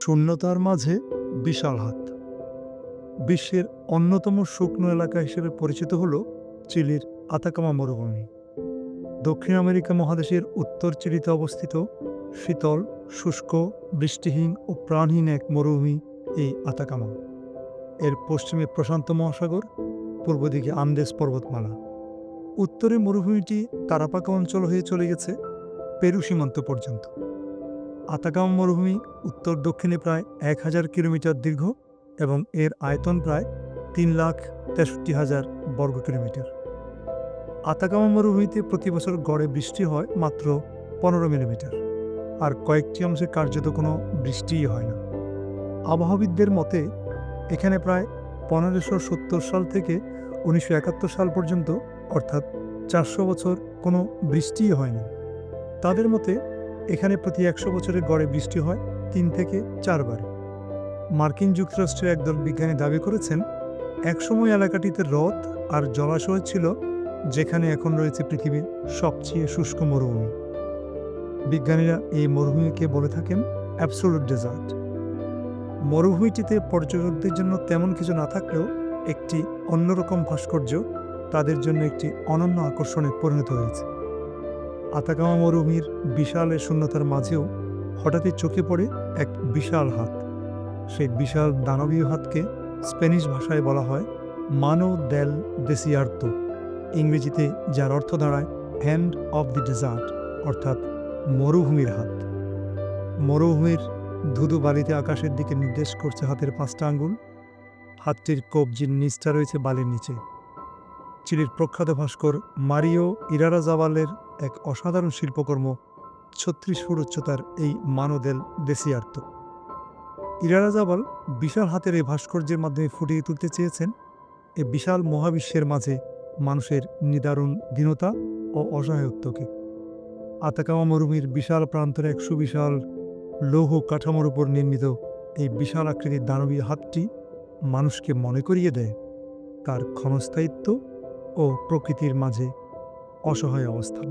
শূন্যতার মাঝে বিশাল হাত। বিশ্বের অন্যতম শুকনো এলাকা হিসেবে পরিচিত হল চিলির আতাকামা মরুভূমি। দক্ষিণ আমেরিকা মহাদেশের উত্তর চিলিতে অবস্থিত শীতল, শুষ্ক, বৃষ্টিহীন ও প্রাণহীন এক মরুভূমি এই আতাকামা। এর পশ্চিমে প্রশান্ত মহাসাগর, পূর্ব দিকে আন্দেস পর্বতমালা। উত্তরে মরুভূমিটি তারাপাকা অঞ্চল হয়ে চলে গেছে পেরু সীমান্ত পর্যন্ত। আতাকামা মরুভূমি উত্তর দক্ষিণে প্রায় ১,০০০ কিলোমিটার দীর্ঘ এবং এর আয়তন প্রায় ৩,৬৩,০০০ বর্গ কিলোমিটার। আতাকামা মরুভূমিতে প্রতি বছর গড়ে বৃষ্টি হয় মাত্র ১৫ মিলিমিটার, আর কয়েকটি অংশে কার্যত কোনো বৃষ্টিই হয় না। আবহাওয়াবিদদের মতে এখানে প্রায় ১৫৭০ সাল থেকে ১৯৭১ সাল পর্যন্ত, অর্থাৎ ৪০০ বছর কোনো বৃষ্টিই হয়নি। তাদের মতে এখানে প্রতি ১০০ বছরে গড়ে বৃষ্টি হয় ৩ থেকে ৪ বার। মার্কিন যুক্তরাষ্ট্রের একদল বিজ্ঞানী দাবি করেছেন একসময় এলাকাটিতে হ্রদ আর জলাশয় ছিল, যেখানে এখন রয়েছে পৃথিবীর সবচেয়ে শুষ্ক মরুভূমি। বিজ্ঞানীরা এই মরুভূমিকে বলে থাকেন অ্যাবসোলুট ডেজার্ট। মরুভূমিটিতে পর্যটকদের জন্য তেমন কিছু না থাকলেও একটি অন্যরকম ভাস্কর্য তাদের জন্য একটি অনন্য আকর্ষণে পরিণত হয়েছে। আতাকামা মরুভূমির বিশাল এ শূন্যতার মাঝেও হঠাৎই চোখে পড়ে এক বিশাল হাত। সেই বিশাল দানবীয় হাতকে স্প্যানিশ ভাষায় বলা হয় মানো দেল দেসিয়ার্তো, ইংরেজিতে যার অর্থ দাঁড়ায় হ্যান্ড অব দি ডেজার্ট, অর্থাৎ মরুভূমির হাত। মরুভূমির ধুধু বালিতে আকাশের দিকে নির্দেশ করছে হাতের ৫টা আঙ্গুল। হাতটির কবজির নিচটা রয়েছে বালির নিচে। চিলির প্রখ্যাত ভাস্কর মারিও ইরারাজাবালের এক অসাধারণ শিল্পকর্ম ৩৬ ফুট উচ্চতার এই মানো দেল দেসিয়ার্তো। ইরারাজাবাল বিশাল হাতের এই ভাস্কর্যের মাধ্যমে ফুটিয়ে তুলতে চেয়েছেন এই বিশাল মহাবিশ্বের মাঝে মানুষের নিদারুণ দীনতা ও অসহায়ত্বকে। আতাকামা মরুভূমির বিশাল প্রান্তরে এক সুবিশাল লৌহ কাঠামোর উপর নির্মিত এই বিশাল আকৃতির দানবীয় হাতটি মানুষকে মনে করিয়ে দেয় তার ক্ষণস্থায়িত্ব ও প্রকৃতির মাঝে অসহায় অবস্থান।